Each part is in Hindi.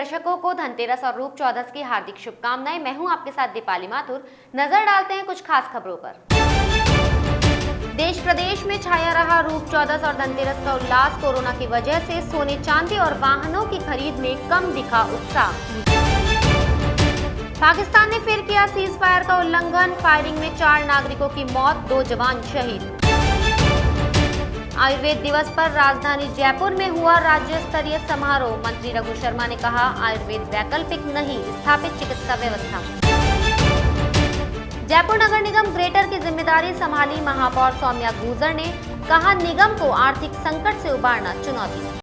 दर्शकों को धनतेरस और रूप चौदस की हार्दिक शुभकामनाएं। मैं हूं आपके साथ दीपाली माथुर। नजर डालते हैं कुछ खास खबरों पर। देश प्रदेश में छाया रहा रूप चौदस और धनतेरस का उल्लास। कोरोना की वजह से सोने चांदी और वाहनों की खरीद में कम दिखा उत्साह। पाकिस्तान ने फिर किया सीज फायर का उल्लंघन। फायरिंग में 4 नागरिकों की मौत, 2 जवान शहीद। आयुर्वेद दिवस पर राजधानी जयपुर में हुआ राज्य स्तरीय समारोह। मंत्री रघु शर्मा ने कहा, आयुर्वेद वैकल्पिक नहीं, स्थापित चिकित्सा व्यवस्था। जयपुर नगर निगम ग्रेटर की जिम्मेदारी संभाली महापौर सौम्या गुर्जर ने कहा, निगम को आर्थिक संकट से उबारना चुनौती।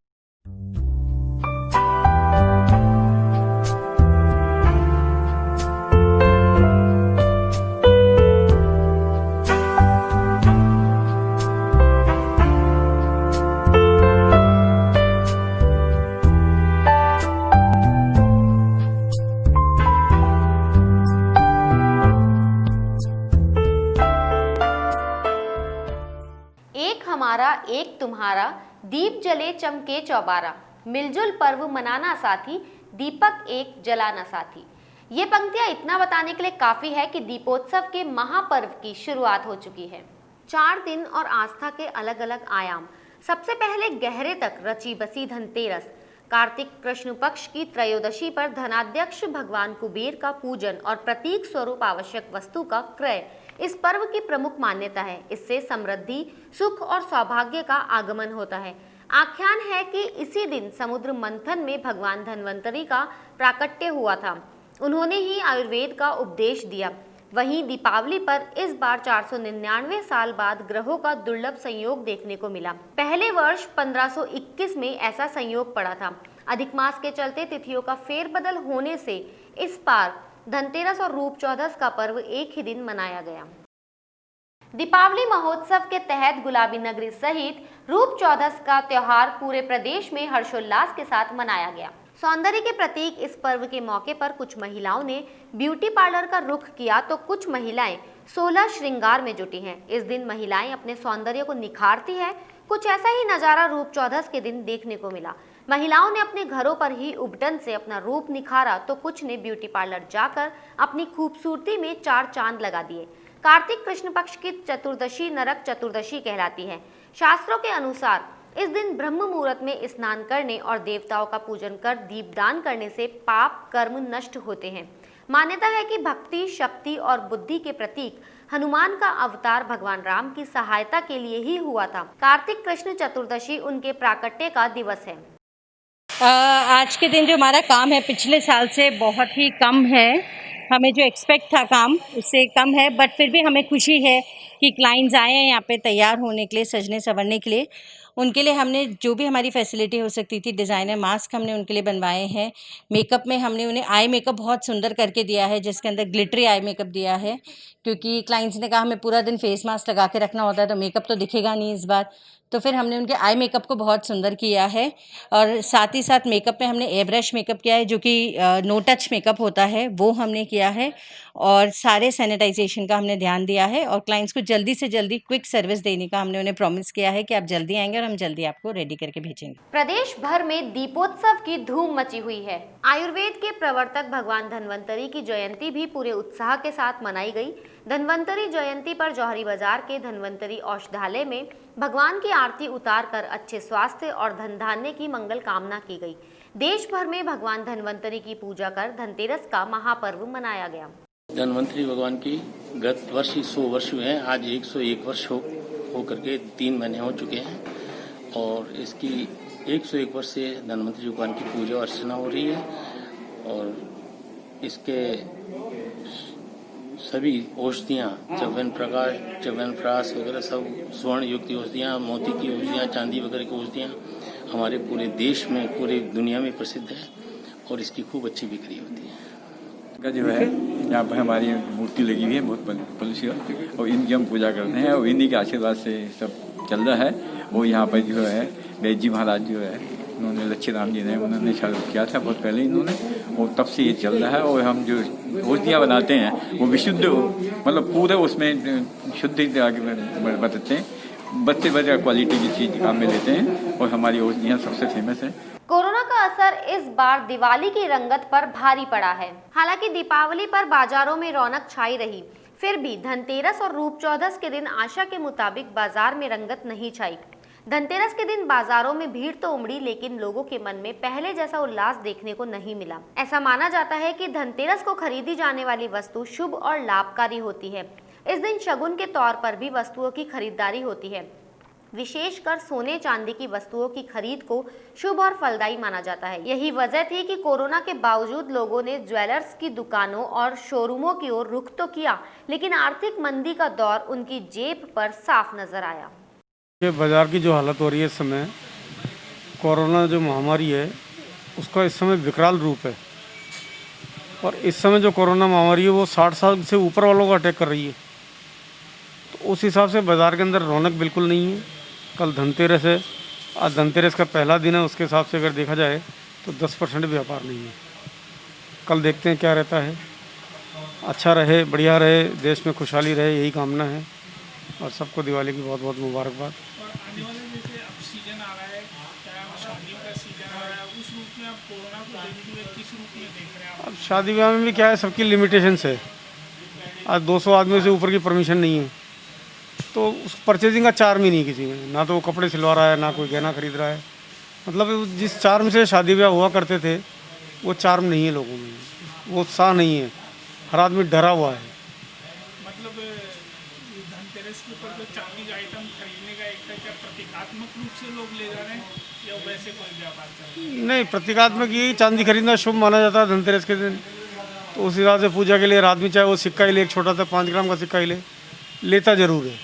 एक हमारा एक तुम्हारा, दीप जले चमके चौबारा, मिलजुल पर्व मनाना साथी, दीपक एक जलाना साथी। ये पंक्तियां इतना बताने के लिए काफी है कि दीपोत्सव के महापर्व की शुरुआत हो चुकी है। 4 दिन और आस्था के अलग अलग आयाम। सबसे पहले गहरे तक रची बसी धनतेरस। कार्तिक कृष्ण पक्ष की त्रयोदशी पर धनाध्यक्ष भगवान कुबेर का पूजन और प्रतीक स्वरूप आवश्यक वस्तु का क्रय इस पर्व की प्रमुख मान्यता है। इससे समृद्धि, सुख और सौभाग्य का आगमन होता है। आख्यान है कि इसी दिन समुद्र मंथन में भगवान धन्वंतरी का प्राकट्य हुआ था। उन्होंने ही आयुर्वेद का उपदेश दिया। वहीं दीपावली पर इस बार 499 साल बाद ग्रहों का दुर्लभ संयोग देखने को मिला। पहले वर्ष 1521 में ऐसा संयोग पड़ा था। अधिक मास के चलते तिथियों का फेरबदल होने से इस बार धनतेरस और रूप चौदस का पर्व एक ही दिन मनाया गया। दीपावली महोत्सव के तहत गुलाबी नगरी सहित रूप चौदस का त्योहार पूरे प्रदेश में हर्षोल्लास के साथ मनाया गया। सौंदर्य के प्रतीक इस पर्व के मौके पर कुछ महिलाओं ने ब्यूटी पार्लर का रुख किया तो कुछ महिलाएं 16 श्रृंगार में जुटी हैं। इस दिन महिलाएं अपने सौंदर्य को निखारती हैं। कुछ ऐसा ही नजारा रूप चौदस के दिन देखने को मिला। महिलाओं ने अपने घरों पर ही उबटन से अपना रूप निखारा तो कुछ ने ब्यूटी पार्लर जाकर अपनी खूबसूरती में 4 चांद लगा दिए। कार्तिक कृष्ण पक्ष की चतुर्दशी नरक चतुर्दशी कहलाती है। शास्त्रों के अनुसार इस दिन ब्रह्म मुहूर्त में स्नान करने और देवताओं का पूजन कर दीपदान करने से पाप कर्म नष्ट होते हैं। मान्यता है कि भक्ति, शक्ति और बुद्धि के प्रतीक हनुमान का अवतार भगवान राम की सहायता के लिए ही हुआ था। कार्तिक कृष्ण चतुर्दशी उनके प्राकट्य का दिवस है। आज के दिन जो हमारा काम है पिछले साल से बहुत ही कम है। हमें जो एक्सपेक्ट था काम उससे कम है, बट फिर भी हमें खुशी है कि क्लाइंट्स आए हैं यहाँ पे तैयार होने के लिए, सजने संवरने के लिए। उनके लिए हमने जो भी हमारी फैसिलिटी हो सकती थी, डिज़ाइनर मास्क हमने उनके लिए बनवाए हैं। मेकअप में हमने उन्हें आई मेकअप बहुत सुंदर करके दिया है, जिसके अंदर ग्लिटरी आई मेकअप दिया है, क्योंकि क्लाइंट्स ने कहा हमें पूरा दिन फेस मास्क लगा के रखना होता है तो मेकअप तो दिखेगा नहीं इस बार। तो फिर हमने उनके आई मेकअप को बहुत सुंदर किया है। और साथ ही साथ मेकअप में हमने एयर ब्रश मेकअप किया है, जो कि नो टच मेकअप होता है, वो हमने किया है। और सारे सैनिटाइजेशन का हमने ध्यान दिया है और क्लाइंट्स को जल्दी से जल्दी क्विक सर्विस देने का हमने उन्हें प्रॉमिस किया है कि आप जल्दी आएंगे और हम जल्दी आपको रेडी करके भेजेंगे। प्रदेश भर में दीपोत्सव की धूम मची हुई है। आयुर्वेद के प्रवर्तक भगवान धन्वंतरी की जयंती भी पूरे उत्साह के साथ मनाई गई। धन्वंतरी जयंती पर जौहरी बाजार के धन्वंतरी औषधालय में भगवान की आरती उतारकर अच्छे स्वास्थ्य और धन धान्य की मंगल कामना की गई। देश भर में भगवान धन्वंतरी की पूजा कर धनतेरस का महापर्व मनाया गया। धन्वंतरी भगवान की गत वर्ष 100 वर्ष हुए हैं। आज 101 वर्ष हो करके 3 महीने हो चुके हैं और इसकी 101 वर्ष से धन्वंतरी भगवान की पूजा अर्चना हो रही है। और इसके सभी औषधियाँ, च्यवनप्राश वगैरह सब स्वर्ण युक्त औषधियाँ, मोती की औषधियाँ, चांदी वगैरह की औषधियाँ हमारे पूरे देश में, पूरे दुनिया में प्रसिद्ध है और इसकी खूब अच्छी बिक्री होती है। का जो है यहाँ पर हमारी मूर्ति लगी हुई है बहुत पलुसी, और इनकी हम पूजा करते हैं और इन्हीं के आशीर्वाद से सब चल रहा है। वो यहाँ पर जो है वैद्य जी महाराज जो है उन्होंने लच्छी राम जी ने उन्होंने चालू किया था बहुत पहले इन्होंने, और तब से ये चल रहा है। और हम जो औषधियाँ बनाते हैं वो विशुद्ध, मतलब पूरे उसमें शुद्ध बरतते हैं, बच्चे क्वालिटी की चीज़ काम में लेते हैं और हमारी औषधियाँ सबसे फेमस हैं। कोरोना का असर इस बार दिवाली की रंगत पर भारी पड़ा है। हालांकि दीपावली पर बाजारों में रौनक छाई रही, फिर भी धनतेरस और रूप चौदस के दिन आशा के मुताबिक बाजार में रंगत नहीं छाई। धनतेरस के दिन बाजारों में भीड़ तो उमड़ी, लेकिन लोगों के मन में पहले जैसा उल्लास देखने को नहीं मिला। ऐसा माना जाता है कि धनतेरस को खरीदी जाने वाली वस्तु शुभ और लाभकारी होती है। इस दिन शगुन के तौर पर भी वस्तुओं की खरीदारी होती है। विशेषकर सोने चांदी की वस्तुओं की खरीद को शुभ और फलदायी माना जाता है। यही वजह थी कि कोरोना के बावजूद लोगों ने ज्वेलर्स की दुकानों और शोरूमों की ओर रुख तो किया, लेकिन आर्थिक मंदी का दौर उनकी जेब पर साफ नजर आया। ये बाज़ार की जो हालत हो रही है इस समय, कोरोना जो महामारी है उसका इस समय विकराल रूप है। और इस समय जो कोरोना महामारी है वो 60 साल से ऊपर वालों को अटैक कर रही है। तो उस हिसाब से बाज़ार के अंदर रौनक बिल्कुल नहीं है। कल धनतेरस है, आज धनतेरस का पहला दिन है, उसके हिसाब से अगर देखा जाए तो 10% व्यापार नहीं है। कल देखते हैं क्या रहता है। अच्छा रहे, बढ़िया रहे, देश में खुशहाली रहे, यही कामना है। और सबको दिवाली की बहुत बहुत मुबारकबाद। आने वाले जैसे अब सीजन आ रहा है, शादियों का सीजन आ रहा है, उस रूप में आप कोरोना को देखते हुए किस रूप में देख रहे हैं आप? अब शादी ब्याह में भी क्या है, सबकी लिमिटेशंस है। आज 200 आदमियों से ऊपर की परमिशन नहीं है, तो उस परचेजिंग का चार्म ही नहीं किसी में। ना तो वो कपड़े सिलवा रहा है, ना कोई गहना खरीद रहा है। मतलब जिस चार्म से शादी ब्याह हुआ करते थे वो चार्म नहीं है लोगों में, वो उत्साह नहीं है। हर आदमी डरा हुआ है। मतलब धनतेरस के ऊपर जो चांदी का आइटम खरीदने का एक क्या प्रतीकात्मक रूप से लोग ले जा रहे हैं या वैसे कोई व्यापार चल रहा है? नहीं, प्रतीकात्मक यही चांदी खरीदना शुभ माना जाता है धनतेरस के दिन। तो उस हिसाब से पूजा के लिए हर आदमी चाहे वो सिक्का ही ले, एक छोटा सा 5 ग्राम का सिक्का ही लेता जरूर है।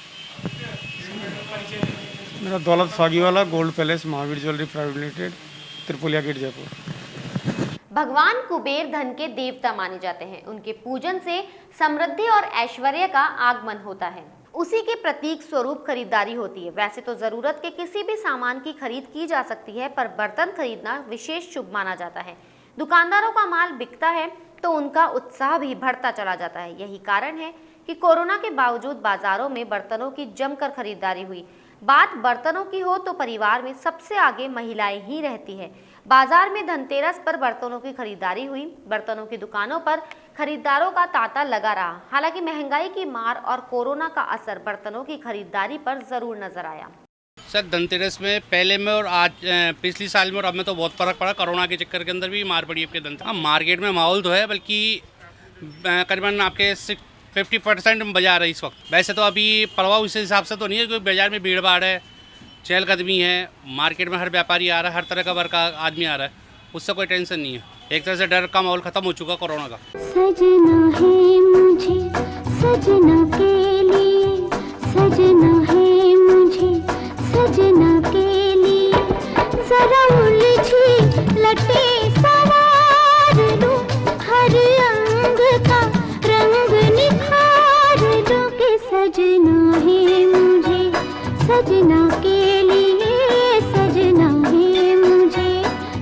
मेरा Daulat Phagiwala, gold palace, Mahavir jewellery private limited, Tripoliya gate, Jaipur. भगवान कुबेर धन के देवता माने जाते हैं। उनके पूजन से समृद्धि और ऐश्वर्य का आगमन होता है। उसी के प्रतीक स्वरूप खरीदारी होती है। वैसे तो जरूरत के किसी भी सामान की खरीद की जा सकती है, पर बर्तन खरीदना विशेष शुभ माना जाता है। दुकानदारों का माल बिकता है तो उनका उत्साह भी बढ़ता चला जाता है। यही कारण है कि कोरोना के बावजूद बाजारों में बर्तनों की जमकर खरीदारी हुई। बात बर्तनों की हो तो परिवार में सबसे आगे महिलाएं ही रहती है। बाजार में धनतेरस पर बर्तनों की खरीदारी हुई। बर्तनों की दुकानों पर खरीदारों का तांता लगा रहा। हालांकि महंगाई की मार और कोरोना का असर बर्तनों की खरीदारी पर जरूर नजर आया। सर, धनतेरस में पहले में और आज पिछली साल में और अब में तो बहुत फर्क पड़ा। कोरोना के चक्कर के अंदर भी मार पड़ी आपके धनतेरस। मार्केट में माहौल तो है, बल्कि करीबन आपके 50% बाजार है इस वक्त। वैसे तो अभी प्रभाव इस हिसाब से तो नहीं है, क्योंकि बाजार में भीड़ भाड़ है, चहलकदमी है, मार्केट में हर व्यापारी आ रहा है, हर तरह का वर्ग का आदमी आ रहा है, उससे कोई टेंशन नहीं है। एक तरह से डर का माहौल खत्म हो चुका कोरोना का। सजना है मुझे सजना के लिए, सजना है मुझे सजना के लिए, जरा उलझी लटे सवार दूं, हर अंग का रंग निखार दूं के सजना है मुझे सजना के लिए, सजना है मुझे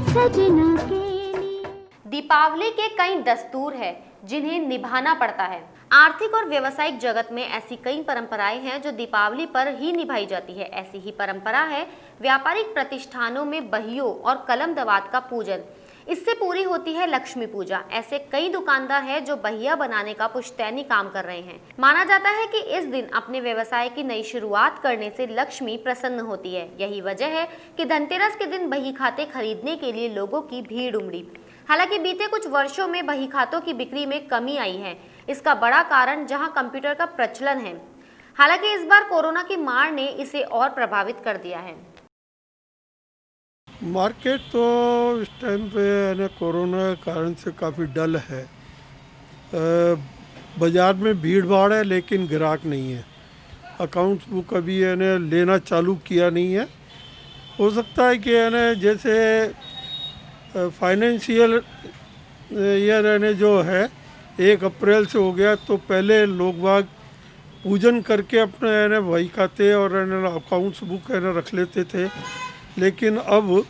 सजना के लिए। दीपावली के कई दस्तूर है जिन्हें निभाना पड़ता है। आर्थिक और व्यावसायिक जगत में ऐसी कई परंपराएं हैं जो दीपावली पर ही निभाई जाती है। ऐसी ही परंपरा है व्यापारिक प्रतिष्ठानों में बहियों और कलम दवात का पूजन। इससे पूरी होती है लक्ष्मी पूजा। ऐसे कई दुकानदार हैं जो बहिया बनाने का पुश्तैनी काम कर रहे हैं। माना जाता है कि इस दिन अपने व्यवसाय की नई शुरुआत करने से लक्ष्मी प्रसन्न होती है। यही वजह है कि धनतेरस के दिन बही खाते खरीदने के लिए लोगों की भीड़ उमड़ी। हालांकि बीते कुछ वर्षों में बही खातों की बिक्री में कमी आई है। इसका बड़ा कारण जहां कंप्यूटर का प्रचलन है। हालांकि इस बार कोरोना की मार ने इसे और प्रभावित कर दिया है। मार्केट तो इस टाइम पे ना कोरोना के कारण से काफ़ी डल है। बाज़ार में भीड़ भाड़ है लेकिन ग्राहक नहीं है। अकाउंट्स बुक अभी है ना लेना चालू किया नहीं है। हो सकता है कि है ना जैसे फाइनेंशियल ईयर है जो है 1 अप्रैल से हो गया, तो पहले लोग बाग पूजन करके अपने है ना वही खाते और है ना अकाउंट्स बुक है ना रख लेते थे, लेकिन अब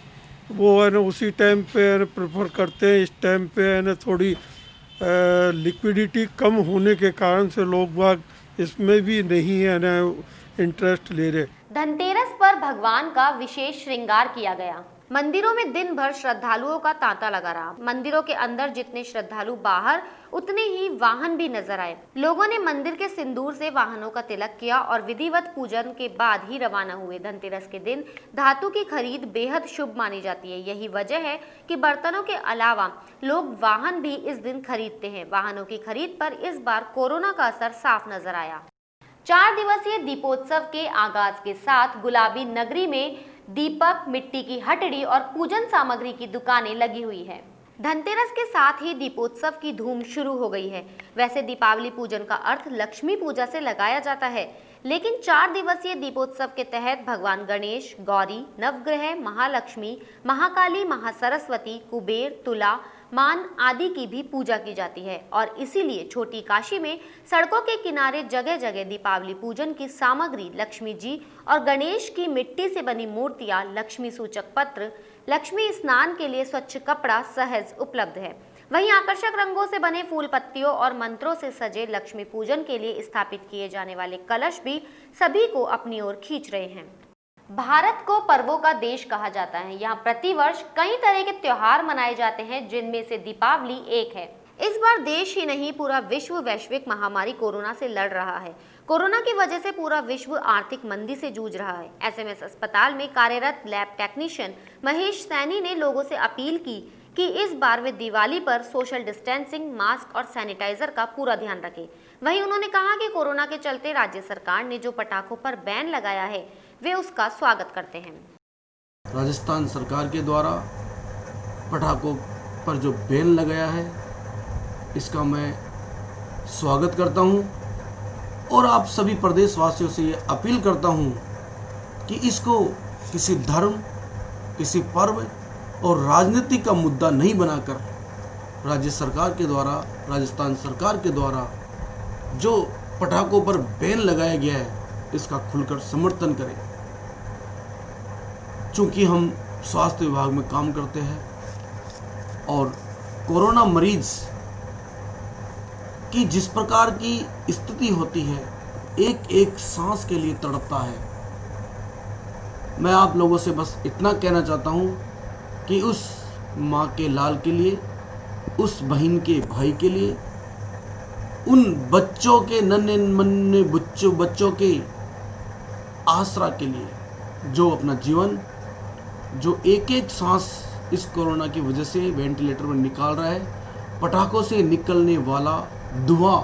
वो है ना उसी टाइम पे है ना प्रेफर करते हैं। इस टाइम पे है ना थोड़ी लिक्विडिटी कम होने के कारण से लोग बाग इसमें भी नहीं है ना इंटरेस्ट ले रहे। धनतेरस पर भगवान का विशेष श्रृंगार किया गया। मंदिरों में दिन भर श्रद्धालुओं का तांता लगा रहा। मंदिरों के अंदर जितने श्रद्धालु बाहर उतने ही वाहन भी नजर आए। लोगों ने मंदिर के सिंदूर से वाहनों का तिलक किया और विधिवत पूजन के बाद ही रवाना हुए। धनतेरस के दिन धातु की खरीद बेहद शुभ मानी जाती है। यही वजह है कि बर्तनों के अलावा लोग वाहन भी इस दिन खरीदते हैं। वाहनों की खरीद पर इस बार कोरोना का असर साफ नजर आया। 4 दिवसीय दीपोत्सव के आगाज के साथ गुलाबी नगरी में दीपक, मिट्टी की हटड़ी और पूजन सामग्री की दुकानें लगी हुई है। धनतेरस के साथ ही दीपोत्सव की धूम शुरू हो गई है। वैसे दीपावली पूजन का अर्थ लक्ष्मी पूजा से लगाया जाता है, लेकिन 4 दिवसीय दीपोत्सव के तहत भगवान गणेश, गौरी, नवग्रह, महालक्ष्मी, महाकाली, महासरस्वती, कुबेर, तुला, मान आदि की भी पूजा की जाती है और इसीलिए छोटी काशी में सड़कों के किनारे जगह जगह दीपावली पूजन की सामग्री, लक्ष्मी जी और गणेश की मिट्टी से बनी मूर्तियां, लक्ष्मी सूचक पत्र, लक्ष्मी स्नान के लिए स्वच्छ कपड़ा सहज उपलब्ध है। वहीं आकर्षक रंगों से बने फूल पत्तियों और मंत्रों से सजे लक्ष्मी पूजन के लिए स्थापित किए जाने वाले कलश भी सभी को अपनी ओर खींच रहे हैं। भारत को पर्वों का देश कहा जाता है। यहाँ प्रतिवर्ष कई तरह के त्योहार मनाए जाते हैं, जिनमें से दीपावली एक है। इस बार देश ही नहीं पूरा विश्व वैश्विक महामारी कोरोना से लड़ रहा है। कोरोना की वजह से पूरा विश्व आर्थिक मंदी से जूझ रहा है। एसएमएस अस्पताल में कार्यरत लैब टेक्नीशियन महेश सैनी ने लोगों से अपील की कि इस बार वे दिवाली पर सोशल डिस्टेंसिंग, मास्क और सैनिटाइजर का पूरा ध्यान रखें। वहीं उन्होंने कहा कि कोरोना के चलते राज्य सरकार ने जो पटाखों पर बैन लगाया है, वे उसका स्वागत करते हैं। राजस्थान सरकार के द्वारा पटाखों पर जो बैन लगाया है, इसका मैं स्वागत करता हूं और आप सभी प्रदेशवासियों से ये अपील करता हूं कि इसको किसी धर्म, किसी पर्व और राजनीति का मुद्दा नहीं बनाकर राज्य सरकार के द्वारा, राजस्थान सरकार के द्वारा जो पटाखों पर बैन लगाया गया है, इसका खुलकर समर्थन करें। चूंकि हम स्वास्थ्य विभाग में काम करते हैं और कोरोना मरीज की जिस प्रकार की स्थिति होती है, एक एक सांस के लिए तड़पता है। मैं आप लोगों से बस इतना कहना चाहता हूं कि उस माँ के लाल के लिए, उस बहन के भाई के लिए, उन बच्चों के नन्हे बच्चों के आसरा के लिए जो अपना जीवन, जो एक एक सांस इस कोरोना की वजह से वेंटिलेटर में निकाल रहा है, पटाखों से निकलने वाला धुआं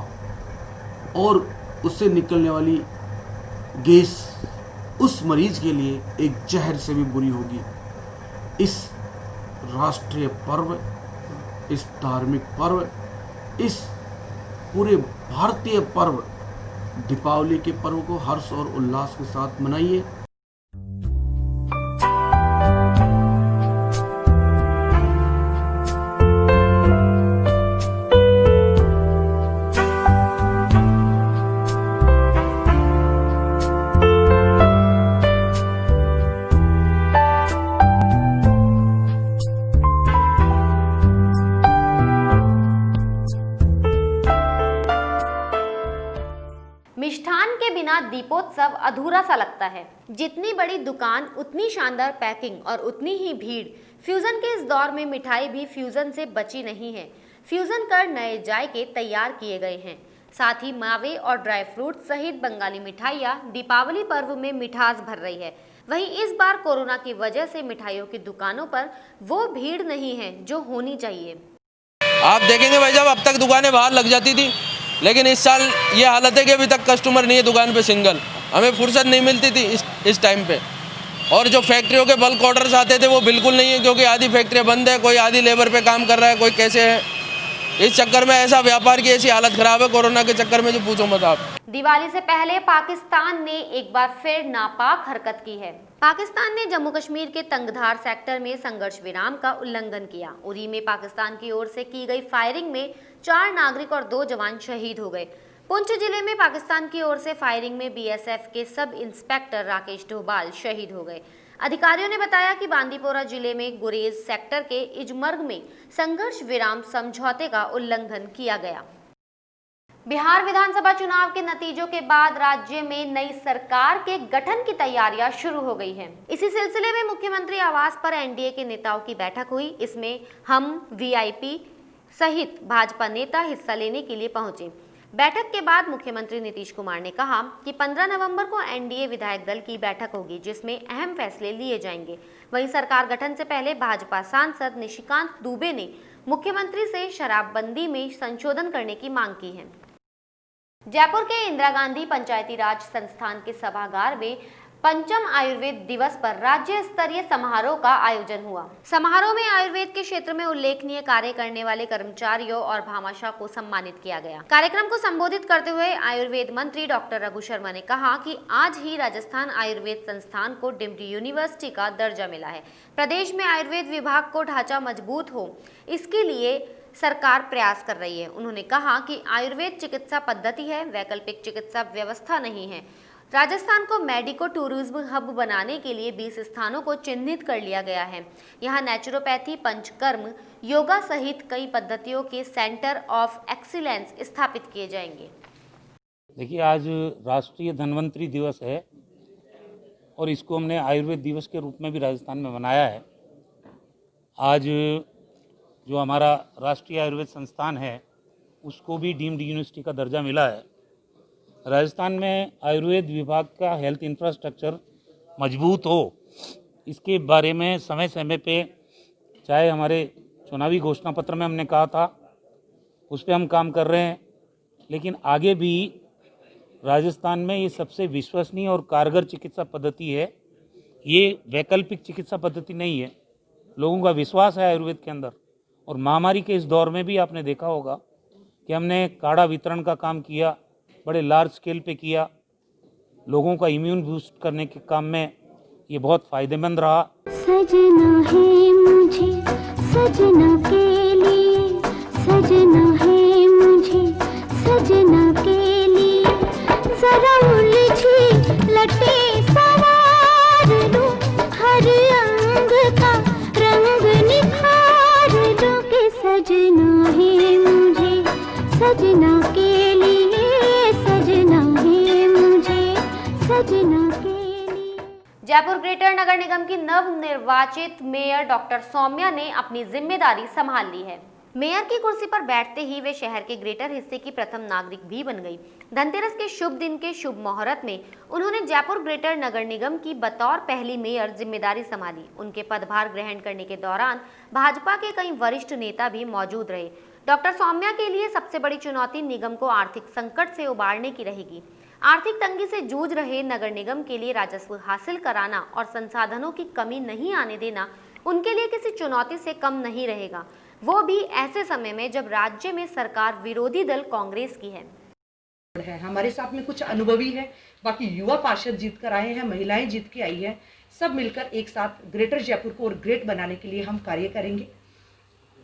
और उससे निकलने वाली गैस उस मरीज के लिए एक जहर से भी बुरी होगी। इस राष्ट्रीय पर्व, इस धार्मिक पर्व, इस पूरे भारतीय पर्व दीपावली के पर्व को हर्ष और उल्लास के साथ मनाइए। मिष्ठान के बिना दीपोत्सव अधूरा सा लगता है। जितनी बड़ी दुकान उतनी शानदार पैकिंग और उतनी ही भीड़। फ्यूजन के इस दौर में मिठाई भी फ्यूजन से बची नहीं है। फ्यूजन कर नए जायके तैयार किए गए हैं। साथ ही मावे और ड्राई फ्रूट सहित बंगाली मिठाइयाँ दीपावली पर्व में मिठास भर रही है। वहीं इस बार कोरोना की वजह से मिठाइयों की दुकानों पर वो भीड़ नहीं है जो होनी चाहिए। आप देखेंगे भाई साहब, अब तक दुकानें बाहर लग जाती थी, लेकिन इस साल ये हालत है कि अभी तक कस्टमर नहीं है दुकान पे सिंगल। हमें फुर्सत नहीं मिलती थी इस टाइम पे। और जो फैक्ट्रियों के बल्क ऑर्डर्स आते थे वो बिल्कुल नहीं है, क्योंकि आधी फैक्ट्रियाँ बंद है, कोई आधी लेबर पे काम कर रहा है, कोई कैसे है। इस चक्कर में ऐसा व्यापार की ऐसी हालत खराब है कोरोना के चक्कर में, जो पूछो मत आप। दिवाली से पहले पाकिस्तान ने एक बार फिर नापाक हरकत की है। पाकिस्तान ने जम्मू कश्मीर के तंगधार सेक्टर में संघर्ष विराम का उल्लंघन किया। उरी में पाकिस्तान की ओर से की गई फायरिंग में 4 नागरिक और 2 जवान शहीद हो गए। पुंछ जिले में पाकिस्तान की ओर से फायरिंग में बीएसएफ के सब इंस्पेक्टर राकेश डोभाल शहीद हो गए। अधिकारियों ने बताया कि बांदीपोरा जिले में गुरेज सेक्टर के इजमर्ग में संघर्ष विराम समझौते का उल्लंघन किया गया। बिहार विधानसभा चुनाव के नतीजों के बाद राज्य में नई सरकार के गठन की तैयारियां शुरू हो गई हैं। इसी सिलसिले में मुख्यमंत्री आवास पर एनडीए के नेताओं की बैठक हुई। इसमें हम वीआईपी सहित भाजपा नेता हिस्सा लेने के लिए पहुंचे। बैठक के बाद मुख्यमंत्री नीतीश कुमार ने कहा कि 15 नवंबर को एनडीए विधायक दल की बैठक होगी, जिसमें अहम फैसले लिए जाएंगे। वहीं सरकार गठन से पहले भाजपा सांसद निशिकांत दुबे ने मुख्यमंत्री से शराबबंदी में संशोधन करने की मांग की है। जयपुर के इंदिरा गांधी पंचायती राज संस्थान के सभागार में पंचम आयुर्वेद दिवस पर राज्य स्तरीय समारोह का आयोजन हुआ। समारोह में आयुर्वेद के क्षेत्र में उल्लेखनीय कार्य करने वाले कर्मचारियों और भामाशाह को सम्मानित किया गया। कार्यक्रम को संबोधित करते हुए आयुर्वेद मंत्री डॉक्टर रघु शर्मा ने कहा कि आज ही राजस्थान आयुर्वेद संस्थान को डीम्ड यूनिवर्सिटी का दर्जा मिला है। प्रदेश में आयुर्वेद विभाग को ढांचा मजबूत हो, इसके लिए सरकार प्रयास कर रही है। उन्होंने कहा कि आयुर्वेद चिकित्सा पद्धति है, वैकल्पिक चिकित्सा व्यवस्था नहीं है। राजस्थान को मेडिको टूरिज्म हब बनाने के लिए 20 स्थानों को चिन्हित कर लिया गया है। यहाँ नेचुरोपैथी, पंचकर्म, योगा सहित कई पद्धतियों के सेंटर ऑफ एक्सीलेंस स्थापित किए जाएंगे। देखिए, आज राष्ट्रीय धन्वंतरी दिवस है और इसको हमने आयुर्वेद दिवस के रूप में भी राजस्थान में मनाया है। आज जो हमारा राष्ट्रीय आयुर्वेद संस्थान है उसको भी डीम्ड यूनिवर्सिटी का दर्जा मिला है। राजस्थान में आयुर्वेद विभाग का हेल्थ इंफ्रास्ट्रक्चर मजबूत हो, इसके बारे में समय समय पे, चाहे हमारे चुनावी घोषणा पत्र में हमने कहा था, उस पर हम काम कर रहे हैं। लेकिन आगे भी राजस्थान में ये सबसे विश्वसनीय और कारगर चिकित्सा पद्धति है। ये वैकल्पिक चिकित्सा पद्धति नहीं है। लोगों का विश्वास है आयुर्वेद के अंदर। और महामारी के इस दौर में भी आपने देखा होगा कि हमने काढ़ा वितरण का काम किया, बड़े लार्ज स्केल पे किया। लोगों का इम्यून बूस्ट करने के काम में ये बहुत फायदेमंद रहा। सजना है मुझे सजना के लिए, सजना है मुझे सजना के लिए, जरा उलझी लटे सवार दूं, हर अंग का रंग निखार दूं के सजना है मुझे सजना के लिए, सजना है मुझे सजना के लिए। जयपुर ग्रेटर नगर निगम की नवनिर्वाचित मेयर डॉक्टर सौम्या ने अपनी जिम्मेदारी संभाल ली है। मेयर की कुर्सी पर बैठते ही वे शहर के ग्रेटर हिस्से की प्रथम नागरिक भी बन गई। धनतेरस के शुभ दिन के शुभ मुहूर्त में उन्होंने जयपुर ग्रेटर नगर निगम की बतौर पहली मेयर जिम्मेदारी संभाली। उनके पदभार ग्रहण करने के दौरान भाजपा के कई वरिष्ठ नेता भी मौजूद रहे। डॉक्टर सौम्या के लिए सबसे बड़ी चुनौती निगम को आर्थिक संकट से उबारने की रहेगी। आर्थिक तंगी से जूझ रहे नगर निगम के लिए राजस्व हासिल कराना और संसाधनों की कमी नहीं आने देना उनके लिए किसी चुनौती से कम नहीं रहेगा, वो भी ऐसे समय में जब राज्य में सरकार विरोधी दल कांग्रेस की है। हमारे साथ में कुछ अनुभवी है, बाकी युवा पार्षद जीत कर आए हैं, महिलाएं जीत के आई हैं। सब मिलकर एक साथ ग्रेटर जयपुर को और ग्रेट बनाने के लिए हम कार्य करेंगे।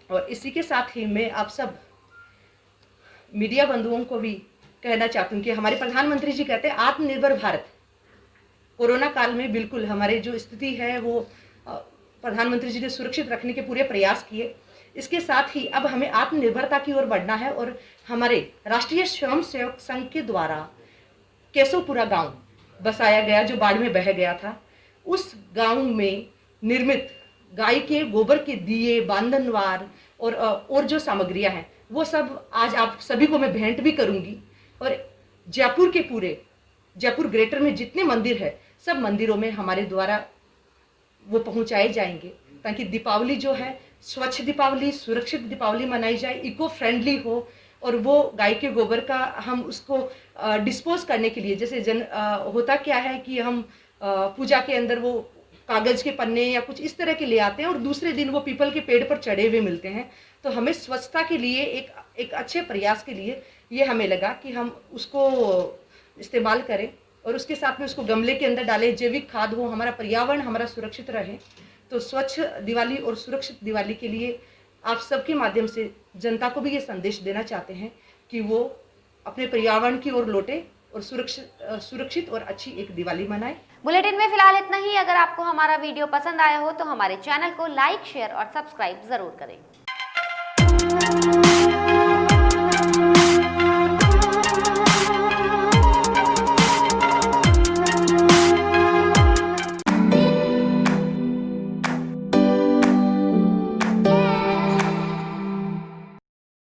और इसी के साथ ही मैं आप सब मीडिया बंधुओं को भी कहना चाहती हूँ कि हमारे प्रधानमंत्री जी कहते हैं आत्मनिर्भर भारत। कोरोना काल में बिल्कुल हमारे जो स्थिति है वो प्रधानमंत्री जी ने सुरक्षित रखने के पूरे प्रयास किए। इसके साथ ही अब हमें आत्मनिर्भरता की ओर बढ़ना है और हमारे राष्ट्रीय स्वयं सेवक संघ के द्वारा केशवपुरा गांव बसाया गया जो बाढ़ में बह गया था, उस गांव में निर्मित गाय के गोबर के दिए, बांधनवार और जो सामग्रियां हैं वो सब आज आप सभी को मैं भेंट भी करूंगी। और जयपुर के पूरे जयपुर ग्रेटर में जितने मंदिर है सब मंदिरों में हमारे द्वारा वो पहुंचाए जाएंगे, ताकि दीपावली जो है स्वच्छ दीपावली, सुरक्षित दीपावली मनाई जाए, इको फ्रेंडली हो। और वो गाय के गोबर का हम उसको डिस्पोज करने के लिए, जैसे होता क्या है कि हम पूजा के अंदर वो कागज के पन्ने या कुछ इस तरह के ले आते हैं और दूसरे दिन वो पीपल के पेड़ पर चढ़े हुए मिलते हैं। तो हमें स्वच्छता के लिए एक अच्छे प्रयास के लिए ये हमें लगा कि हम उसको इस्तेमाल करें और उसके साथ में उसको गमले के अंदर डालें, जैविक खाद हो, हमारा पर्यावरण हमारा सुरक्षित रहे। तो स्वच्छ दिवाली और सुरक्षित दिवाली के लिए आप सबके माध्यम से जनता को भी ये संदेश देना चाहते हैं कि वो अपने पर्यावरण की ओर लौटे और सुरक्षित और अच्छी एक दिवाली मनाए। बुलेटिन में फिलहाल इतना ही। अगर आपको हमारा वीडियो पसंद आया हो तो हमारे चैनल को लाइक, शेयर और सब्सक्राइब जरूर करें।